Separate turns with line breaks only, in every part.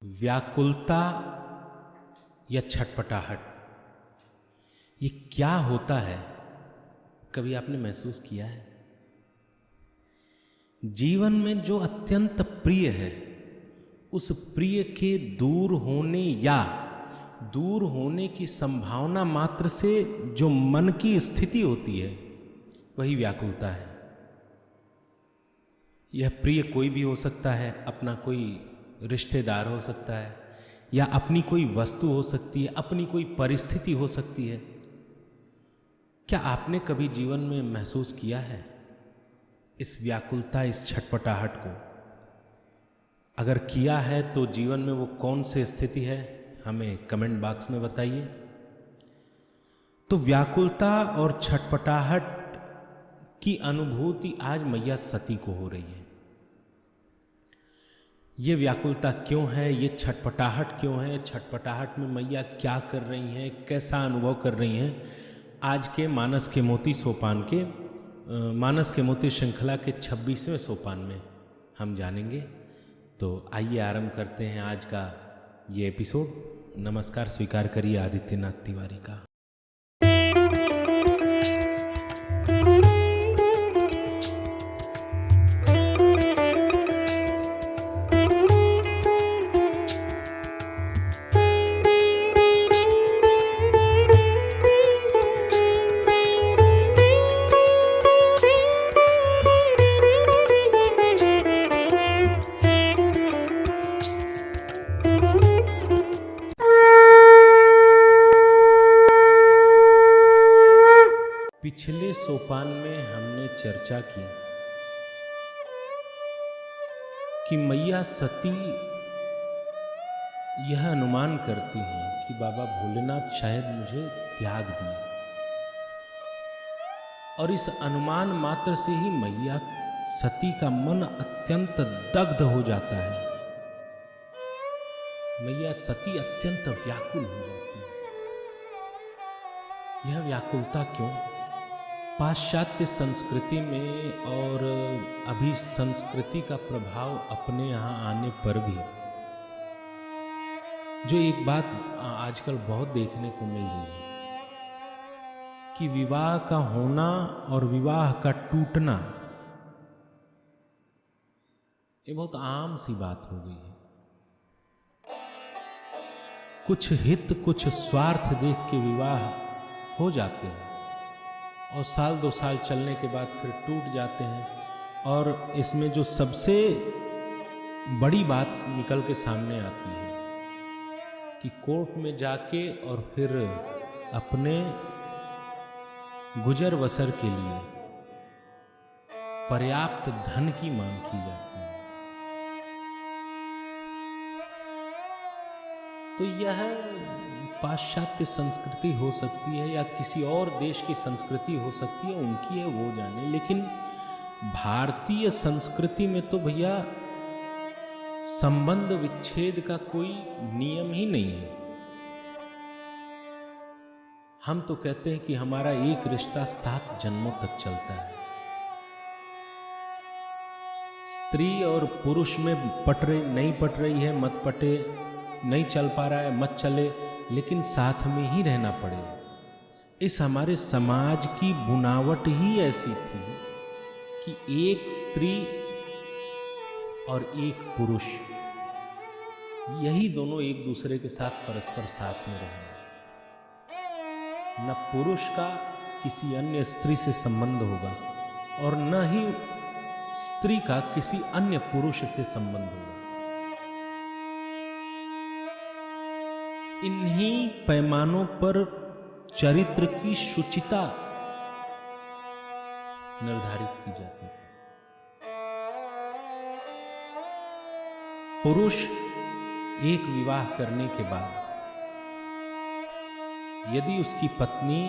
व्याकुलता या छटपटाहट, ये क्या होता है? कभी आपने महसूस किया है? जीवन में जो अत्यंत प्रिय है, उस प्रिय के दूर होने या दूर होने की संभावना मात्र से जो मन की स्थिति होती है, वही व्याकुलता है। यह प्रिय कोई भी हो सकता है, अपना कोई रिश्तेदार हो सकता है, या अपनी कोई वस्तु हो सकती है, अपनी कोई परिस्थिति हो सकती है। क्या आपने कभी जीवन में महसूस किया है इस व्याकुलता, इस छटपटाहट को? अगर किया है तो जीवन में वो कौन सी स्थिति है, हमें कमेंट बॉक्स में बताइए। तो व्याकुलता और छटपटाहट की अनुभूति आज मैया सती को हो रही है। ये व्याकुलता क्यों है, ये छटपटाहट क्यों है, छटपटाहट में मैया क्या कर रही हैं, कैसा अनुभव कर रही हैं, आज के मानस के मोती सोपान के मानस के मोती श्रृंखला के 26वें सोपान में हम जानेंगे। तो आइए आरंभ करते हैं आज का ये एपिसोड। नमस्कार स्वीकार करिए आदित्यनाथ तिवारी का। पिछले सोपान में हमने चर्चा की कि मैया सती यह अनुमान करती हैं कि बाबा भोलेनाथ शायद मुझे त्याग दिए, और इस अनुमान मात्र से ही मैया सती का मन अत्यंत दग्ध हो जाता है। मैया सती अत्यंत व्याकुल हो जाती है। यह व्याकुलता क्यों? पाश्चात्य संस्कृति में और अभी संस्कृति का प्रभाव अपने यहाँ आने पर भी जो एक बात आजकल बहुत देखने को मिल रही है कि विवाह का होना और विवाह का टूटना ये बहुत आम सी बात हो गई है। कुछ हित, कुछ स्वार्थ देख के विवाह हो जाते हैं और साल दो साल चलने के बाद फिर टूट जाते हैं। और इसमें जो सबसे बड़ी बात निकल के सामने आती है कि कोर्ट में जाके और फिर अपने गुजर बसर के लिए पर्याप्त धन की मांग की जाती है। तो यह पाश्चात्य संस्कृति हो सकती है या किसी और देश की संस्कृति हो सकती है, उनकी है वो जाने, लेकिन भारतीय संस्कृति में तो भैया संबंध विच्छेद का कोई नियम ही नहीं है। हम तो कहते हैं कि हमारा एक रिश्ता 7 जन्मों तक चलता है। स्त्री और पुरुष में नहीं पट रही है, मत पटे, नहीं चल पा रहा है, मत चले, लेकिन साथ में ही रहना पड़ेगा। इस हमारे समाज की बुनावट ही ऐसी थी कि एक स्त्री और एक पुरुष, यही दोनों एक दूसरे के साथ परस्पर साथ में रहेंगे। न पुरुष का किसी अन्य स्त्री से संबंध होगा और न ही स्त्री का किसी अन्य पुरुष से संबंध होगा। इन्हीं पैमानों पर चरित्र की शुचिता निर्धारित की जाती थी। पुरुष एक विवाह करने के बाद यदि उसकी पत्नी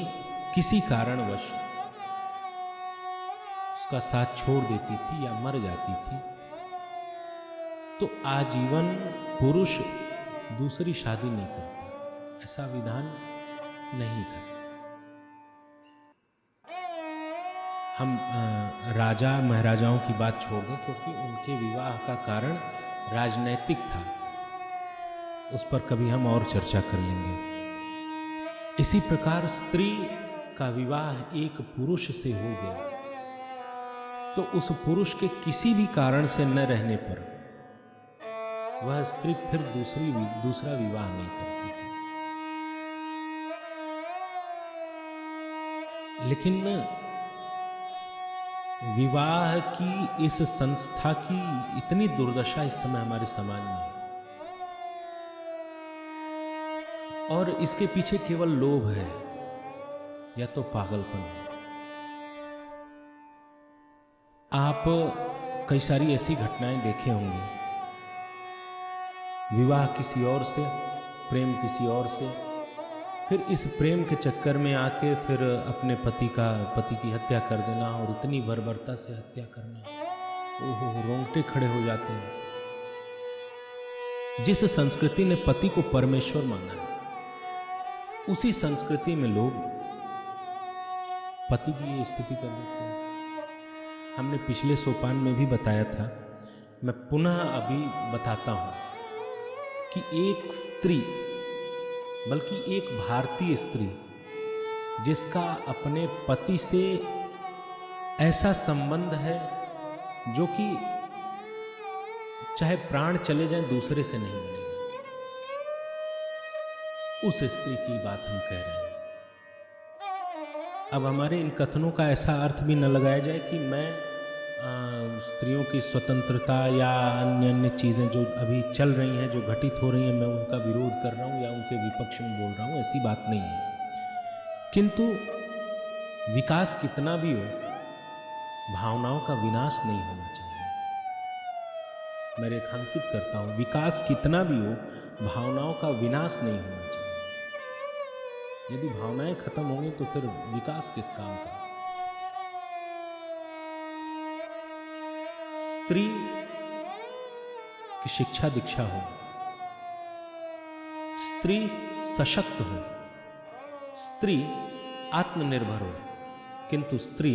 किसी कारणवश उसका साथ छोड़ देती थी या मर जाती थी, तो आजीवन पुरुष दूसरी शादी नहीं करता, ऐसा विधान नहीं था। हम राजा महाराजाओं की बात छोड़ दें, क्योंकि उनके विवाह का कारण राजनैतिक था। उस पर कभी हम और चर्चा कर लेंगे। इसी प्रकार स्त्री का विवाह एक पुरुष से हो गया तो उस पुरुष के किसी भी कारण से न रहने पर वह स्त्री फिर दूसरा विवाह नहीं करती थी। लेकिन विवाह की इस संस्था की इतनी दुर्दशा इस समय हमारे समाज में है और इसके पीछे केवल लोभ है या तो पागलपन है। आप कई सारी ऐसी घटनाएं देखे होंगे, विवाह किसी और से, प्रेम किसी और से, फिर इस प्रेम के चक्कर में आके फिर अपने पति की हत्या कर देना और इतनी बर्बरता से हत्या करना, ओहो रोंगटे खड़े हो जाते हैं। जिस संस्कृति ने पति को परमेश्वर माना है उसी संस्कृति में लोग पति की ये स्थिति कर देते हैं। हमने पिछले सोपान में भी बताया था, मैं पुनः अभी बताता हूं कि एक स्त्री, बल्कि एक भारतीय स्त्री जिसका अपने पति से ऐसा संबंध है जो कि चाहे प्राण चले जाएं दूसरे से नहीं मिलेगा, उस स्त्री की बात हम कह रहे हैं। अब हमारे इन कथनों का ऐसा अर्थ भी न लगाया जाए कि मैं स्त्रियों की स्वतंत्रता या अन्य चीज़ें जो अभी चल रही हैं, जो घटित हो रही हैं, मैं उनका विरोध कर रहा हूँ या उनके विपक्ष में बोल रहा हूँ, ऐसी बात नहीं है। किंतु विकास कितना भी हो, भावनाओं का विनाश नहीं होना चाहिए। मैं रेखांकित करता हूँ, विकास कितना भी हो, भावनाओं का विनाश नहीं होना चाहिए। यदि भावनाएं खत्म होंगी तो फिर विकास किस काम का। स्त्री की शिक्षा दीक्षा हो, स्त्री सशक्त हो, स्त्री आत्मनिर्भर हो, किंतु स्त्री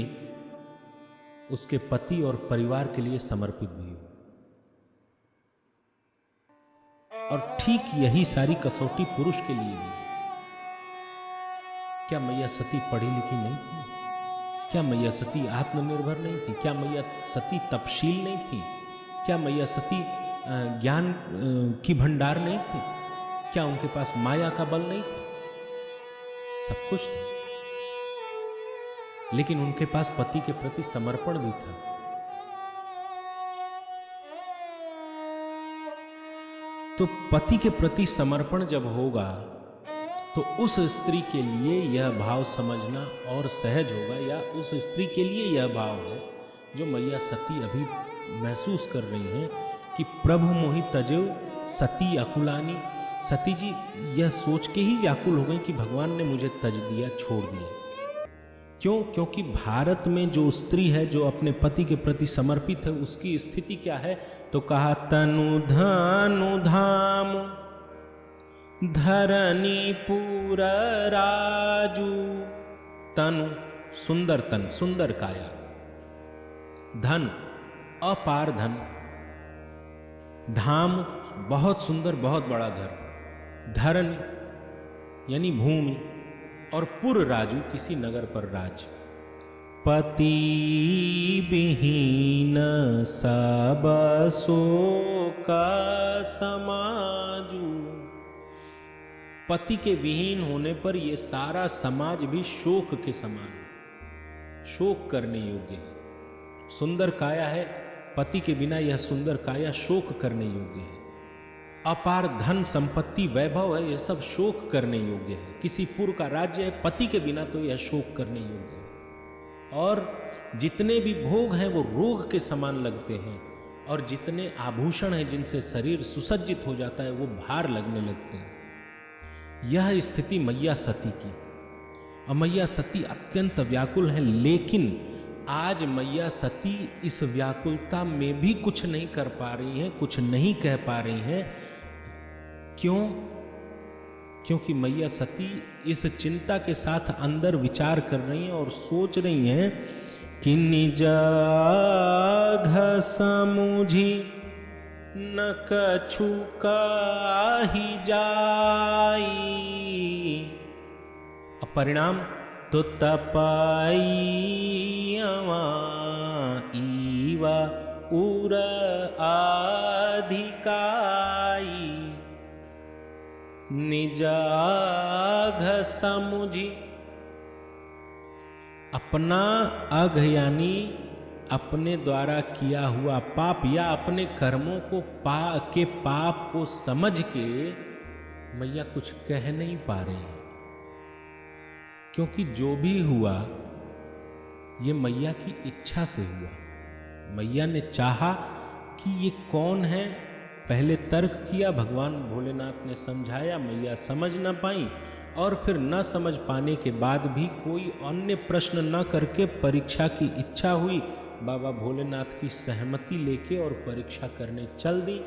उसके पति और परिवार के लिए समर्पित भी हो। और ठीक यही सारी कसौटी पुरुष के लिए भी है। क्या मैया सती पढ़ी लिखी नहीं थी? क्या मैया सती आत्मनिर्भर नहीं थी? क्या मैया सती तपशील नहीं थी? क्या मैया सती ज्ञान की भंडार नहीं थी? क्या उनके पास माया का बल नहीं था? सब कुछ था, लेकिन उनके पास पति के प्रति समर्पण भी था। तो पति के प्रति समर्पण जब होगा तो उस स्त्री के लिए यह भाव समझना और सहज होगा, या उस स्त्री के लिए यह भाव है जो मैया सती अभी महसूस कर रही हैं कि प्रभु मोहि तजेउ सती अकुलानी। सती जी यह सोच के ही व्याकुल हो गई कि भगवान ने मुझे तज दिया, छोड़ दिया। क्यों? क्योंकि भारत में जो स्त्री है, जो अपने पति के प्रति समर्पित है, उसकी स्थिति क्या है? तो कहा तनु धनु धाम धरनी पूर राजू। तनु सुंदर तन, सुंदर काया, धन अपार धन, धाम बहुत सुंदर बहुत बड़ा घर, धरन यानी भूमि, और पुर राजू किसी नगर पर राज। पति विहीन सब शोक समाजू। पति के विहीन होने पर यह सारा समाज भी शोक के समान, शोक करने योग्य है। सुंदर काया है, पति के बिना यह सुंदर काया शोक करने योग्य है। अपार धन संपत्ति वैभव है, यह सब शोक करने योग्य है। किसी पुर का राज्य है, पति के बिना तो यह शोक करने योग्य है। और जितने भी भोग हैं वो रोग के समान लगते हैं, और जितने आभूषण हैं जिनसे शरीर सुसज्जित हो जाता है वो भार लगने लगते हैं। यह स्थिति मैया सती की, और मैया सती अत्यंत व्याकुल है। लेकिन आज मैया सती इस व्याकुलता में भी कुछ नहीं कर पा रही हैं, कुछ नहीं कह पा रही हैं। क्यों? क्योंकि मैया सती इस चिंता के साथ अंदर विचार कर रही हैं और सोच रही हैं कि निज घ समुझी न कछु काही जाई। अब परिणाम तो तपाई ईवा उर अधिकाई। निजाघ समुझी, अपना अघ यानी अपने द्वारा किया हुआ पाप या अपने कर्मों को पाप को समझ के मैया कुछ कह नहीं पा रही है, क्योंकि जो भी हुआ ये मैया की इच्छा से हुआ। मैया ने चाहा कि ये कौन है, पहले तर्क किया, भगवान भोलेनाथ ने समझाया, मैया समझ न पाई, और फिर न समझ पाने के बाद भी कोई अन्य प्रश्न न करके परीक्षा की इच्छा हुई। बाबा भोलेनाथ की सहमति लेके और परीक्षा करने चल दी।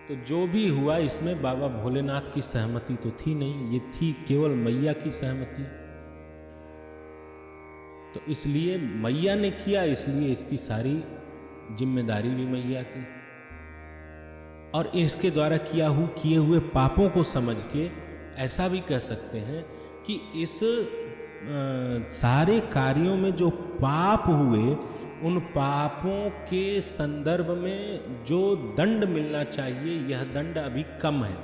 तो जो भी हुआ इसमें बाबा भोलेनाथ की सहमति तो थी नहीं, ये थी केवल मैया की सहमति। तो इसलिए मैया ने किया, इसलिए इसकी सारी जिम्मेदारी भी मैया की। और इसके द्वारा किए हुए पापों को समझ के ऐसा भी कह सकते हैं कि इस सारे कार्यों में जो पाप हुए, उन पापों के संदर्भ में जो दंड मिलना चाहिए, यह दंड अभी कम है।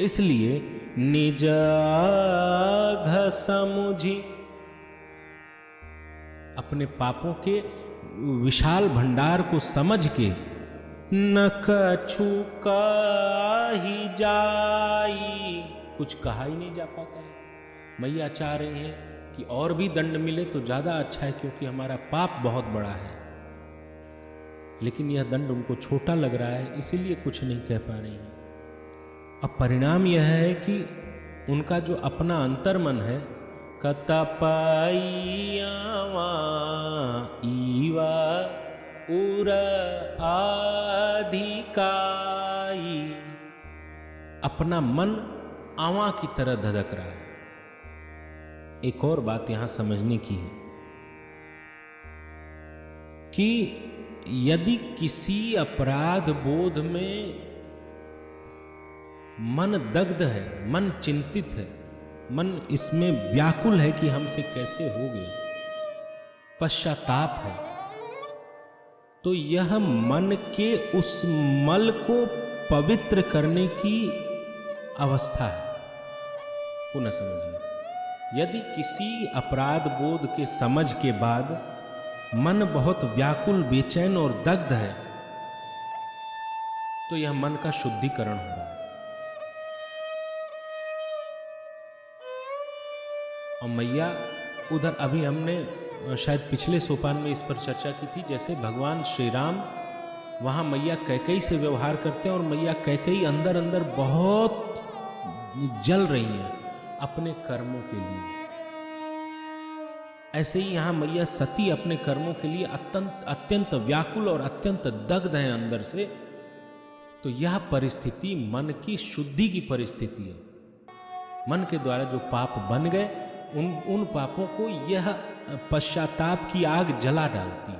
इसलिए निज समुझी, अपने पापों के विशाल भंडार को समझ के न कछु काही जाई, कुछ कहा ही नहीं जा पाता है। मैया चाह रही है कि और भी दंड मिले तो ज्यादा अच्छा है, क्योंकि हमारा पाप बहुत बड़ा है, लेकिन यह दंड उनको छोटा लग रहा है, इसीलिए कुछ नहीं कह पा रही है। अब परिणाम यह है कि उनका जो अपना अंतर्मन है, कतपैयावा ईवा उर अधिकाई, अपना मन आवा की तरह धधक रहा है। एक और बात यहां समझने की है कि यदि किसी अपराध बोध में मन दग्ध है, मन चिंतित है, मन इसमें व्याकुल है कि हमसे कैसे हो गए, पश्चाताप है, तो यह मन के उस मल को पवित्र करने की अवस्था है। पुनः समझिए, यदि किसी अपराध बोध के समझ के बाद मन बहुत व्याकुल, बेचैन और दग्ध है, तो यह मन का शुद्धिकरण हो रहा है। और मैया उधर, अभी हमने शायद पिछले सोपान में इस पर चर्चा की थी, जैसे भगवान श्री राम वहां मैया कैकेयी से व्यवहार करते हैं और मैया कैकेयी अंदर अंदर बहुत जल रही हैं अपने कर्मों के लिए। ऐसे ही यहां मैया सती अपने कर्मों के लिए अत्यंत व्याकुल और अत्यंत दग्ध है अंदर से। तो यह परिस्थिति मन की शुद्धि की परिस्थिति है। मन के द्वारा जो पाप बन गए, उन पापों को यह पश्चाताप की आग जला डालती है।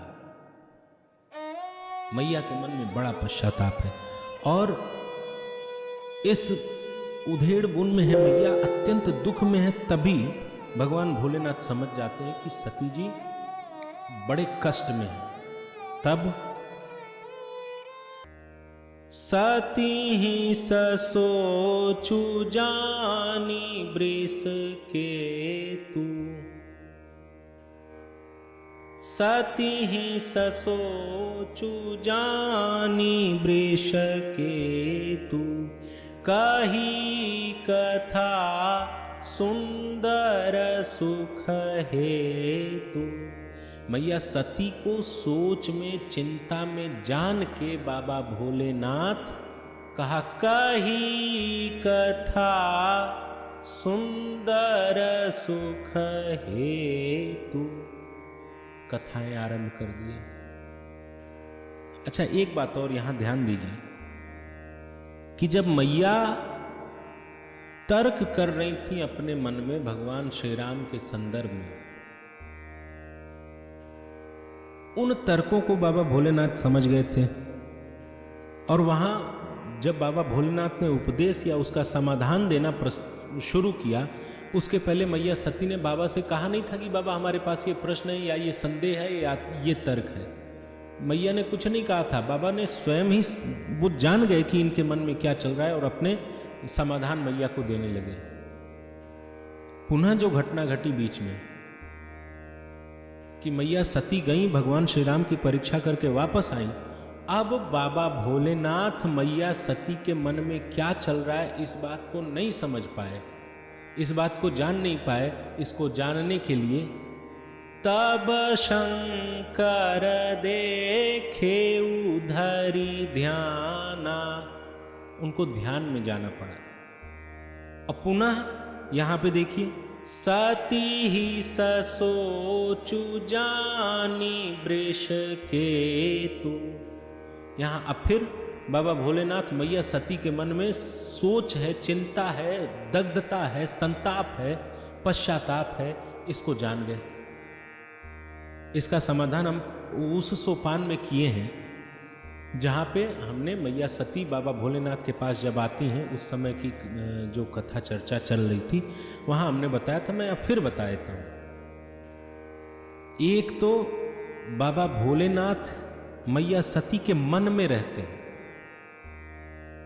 मैया के मन में बड़ा पश्चाताप है और इस उधेड़ बुन में है मैया, अत्यंत दुख में है। तभी भगवान भोलेनाथ समझ जाते हैं कि सती जी बड़े कष्ट में है। तब सती ही सोचू जानी वृष के तू, सती ही सोचू जानी वृष के तू, कही कथा सुंदर सुख हेतु। मैया सती को सोच में, चिंता में जान के बाबा भोलेनाथ कहा, कही कथा सुंदर सुख हेतु, कथाएं आरंभ कर दिए। अच्छा, एक बात और यहां ध्यान दीजिए कि जब मैया तर्क कर रही थी अपने मन में भगवान श्री राम के संदर्भ में, उन तर्कों को बाबा भोलेनाथ समझ गए थे और वहाँ जब बाबा भोलेनाथ ने उपदेश या उसका समाधान देना शुरू किया, उसके पहले मैया सती ने बाबा से कहा नहीं था कि बाबा हमारे पास ये प्रश्न है या ये संदेह है या ये तर्क है। मैया ने कुछ नहीं कहा था, बाबा ने स्वयं ही वो जान गए कि इनके मन में क्या चल रहा है और अपने समाधान मैया को देने लगे। पुनः जो घटना घटी बीच में कि मैया सती गई, भगवान श्री राम की परीक्षा करके वापस आई। अब बाबा भोलेनाथ मैया सती के मन में क्या चल रहा है इस बात को नहीं समझ पाए, इस बात को जान नहीं पाए। इसको जानने के लिए तब शंकर देखे उधरी ध्याना, उनको ध्यान में जाना पड़ा। अब पुनः यहां पे देखिए, सती ही सोचु जानी वृष के तू। यहां अब फिर बाबा भोलेनाथ मैया सती के मन में सोच है, चिंता है, दग्धता है, संताप है, पश्चाताप है, इसको जान गए। इसका समाधान हम उस सोपान में किए हैं जहाँ पे हमने मैया सती बाबा भोलेनाथ के पास जब आती हैं उस समय की जो कथा चर्चा चल रही थी, वहाँ हमने बताया था। मैं अब फिर बता देता हूँ। एक तो बाबा भोलेनाथ मैया सती के मन में रहते हैं,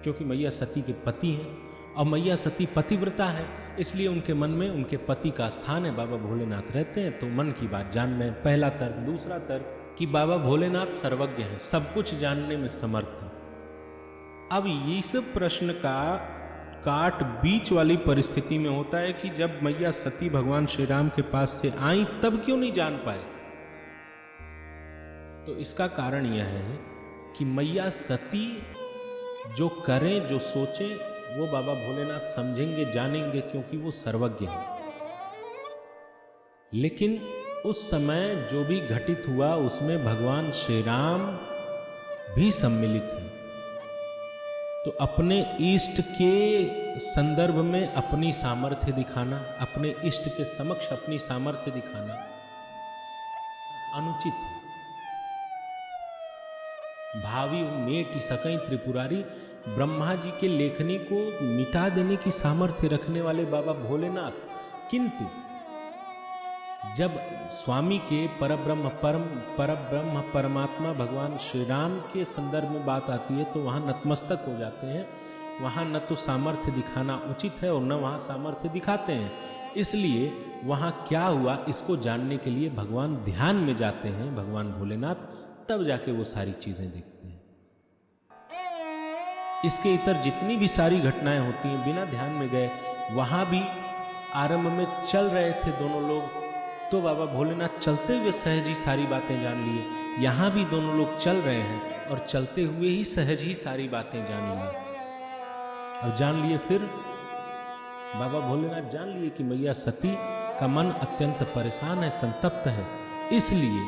क्योंकि मैया सती के पति हैं और मैया सती पतिव्रता है, इसलिए उनके मन में उनके पति का स्थान है, बाबा भोलेनाथ रहते हैं। तो मन की बात जान रहे हैं, पहला तर्क। दूसरा तर्क कि बाबा भोलेनाथ सर्वज्ञ हैं, सब कुछ जानने में समर्थ हैं। अब इस प्रश्न का काट बीच वाली परिस्थिति में होता है कि जब मैया सती भगवान श्री राम के पास से आई तब क्यों नहीं जान पाए। तो इसका कारण यह है कि मैया सती जो करें, जो सोचें, वो बाबा भोलेनाथ समझेंगे, जानेंगे, क्योंकि वो सर्वज्ञ हैं। लेकिन उस समय जो भी घटित हुआ उसमें भगवान श्री राम भी सम्मिलित हैं। तो अपने इष्ट के संदर्भ में अपनी सामर्थ्य दिखाना, अपने इष्ट के समक्ष अपनी सामर्थ्य दिखाना अनुचित है। भावी मेटि सकई त्रिपुरारी, ब्रह्मा जी के लेखनी को मिटा देने की सामर्थ्य रखने वाले बाबा भोलेनाथ, किंतु जब स्वामी के परब्रह्म परमात्मा भगवान श्री राम के संदर्भ में बात आती है तो वहाँ नतमस्तक हो जाते हैं। वहाँ न तो सामर्थ्य दिखाना उचित है और न वहाँ सामर्थ्य दिखाते हैं। इसलिए वहाँ क्या हुआ इसको जानने के लिए भगवान ध्यान में जाते हैं, भगवान भोलेनाथ, तब जाके वो सारी चीजें देखते हैं। इसके इतर जितनी भी सारी घटनाएं होती हैं बिना ध्यान में गए, वहां भी आरंभ में चल रहे थे दोनों लोग, तो बाबा भोलेनाथ चलते हुए सहज ही सारी बातें जान लिए। यहां भी दोनों लोग चल रहे हैं और चलते हुए ही सहज ही सारी बातें जान लिए। और जान लिए, फिर बाबा भोलेनाथ जान लिए कि मैया सती का मन अत्यंत परेशान है, संतप्त है। इसलिए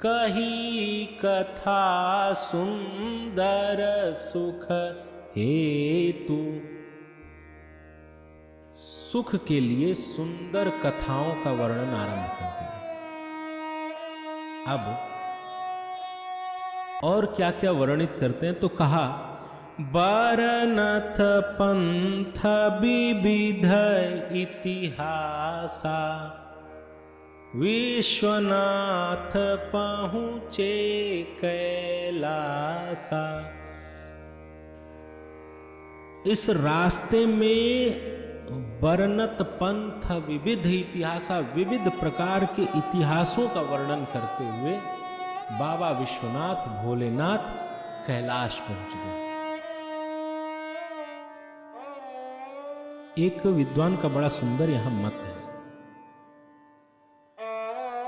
कही कथा सुंदर सुख हेतु, सुख के लिए सुंदर कथाओं का वर्णन आरंभ करते हैं। अब और क्या क्या वर्णित करते हैं, तो कहा बरनथ पंथ विविध इतिहासा, विश्वनाथ पहुँचे कैलासा। इस रास्ते में वर्णत पंथ विविध इतिहासा, विविध प्रकार के इतिहासों का वर्णन करते हुए बाबा विश्वनाथ भोलेनाथ कैलाश पहुंच गए। एक विद्वान का बड़ा सुंदर यहां मत है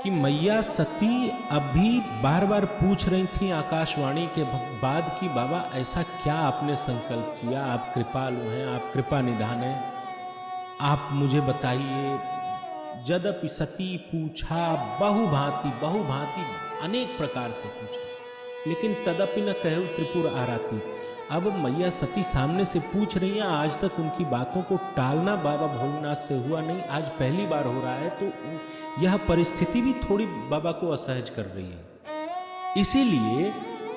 कि मैया सती अभी बार बार पूछ रही थी आकाशवाणी के बाद कि बाबा ऐसा क्या आपने संकल्प किया, आप कृपालु हैं, आप कृपा निधान हैं, आप मुझे बताइए। यद्यपि सती पूछा बहुभांति अनेक प्रकार से पूछा, लेकिन तदपि न कहु त्रिपुर आराती। अब मैया सती सामने से पूछ रही हैं, आज तक उनकी बातों को टालना बाबा भोलेनाथ से हुआ नहीं, आज पहली बार हो रहा है, तो यह परिस्थिति भी थोड़ी बाबा को असहज कर रही है। इसीलिए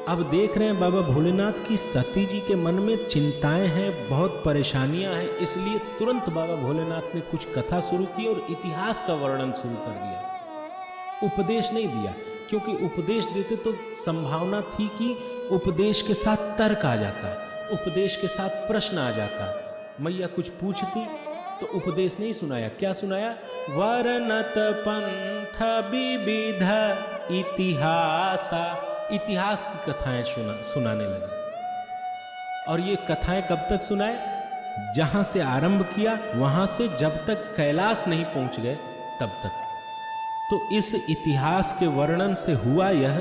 अब देख रहे हैं बाबा भोलेनाथ की सती जी के मन में चिंताएं हैं, बहुत परेशानियां हैं, इसलिए तुरंत बाबा भोलेनाथ ने कुछ कथा शुरू की और इतिहास का वर्णन शुरू कर दिया। उपदेश नहीं दिया, क्योंकि उपदेश देते तो संभावना थी कि उपदेश के साथ तर्क आ जाता, उपदेश के साथ प्रश्न आ जाता। मैया कुछ पूछती तो उपदेश नहीं सुनाया। क्या सुनाया? वर्णत पंथ विविध इतिहासा, इतिहास की कथाएं सुनाने लगे। और ये कथाएं कब तक सुनाए? जहां से आरंभ किया वहां से जब तक कैलाश नहीं पहुंच गए तब तक। तो इस इतिहास के वर्णन से हुआ यह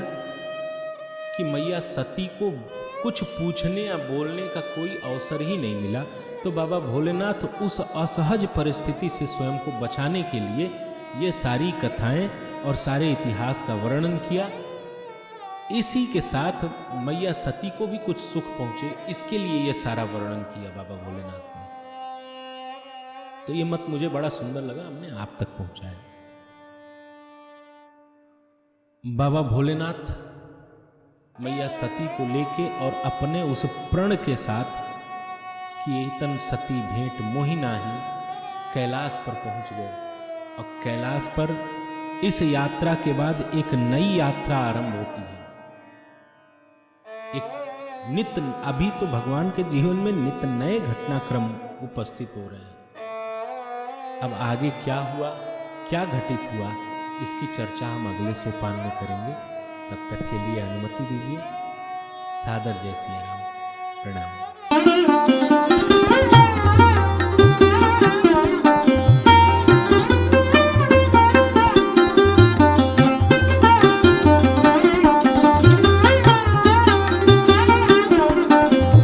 कि मैया सती को कुछ पूछने या बोलने का कोई अवसर ही नहीं मिला। तो बाबा भोलेनाथ उस असहज परिस्थिति से स्वयं को बचाने के लिए ये सारी कथाएं और सारे इतिहास का वर्णन किया। इसी के साथ मैया सती को भी कुछ सुख पहुंचे, इसके लिए ये सारा वर्णन किया बाबा भोलेनाथ ने। तो ये मत मुझे बड़ा सुंदर लगा, हमने आप तक पहुंचाया। बाबा भोलेनाथ मैया सती को लेके और अपने उस प्रण के साथ कि एतन सती भेंट मोहि नाही, कैलाश पर पहुंच गए। और कैलाश पर इस यात्रा के बाद एक नई यात्रा आरंभ होती है। एक नित्य, अभी तो भगवान के जीवन में नित्य नए घटनाक्रम उपस्थित हो रहे हैं। अब आगे क्या हुआ, क्या घटित हुआ, इसकी चर्चा हम अगले सोपान में करेंगे। तब तक के लिए अनुमति दीजिए। सादर जय सिया राम। प्रणाम।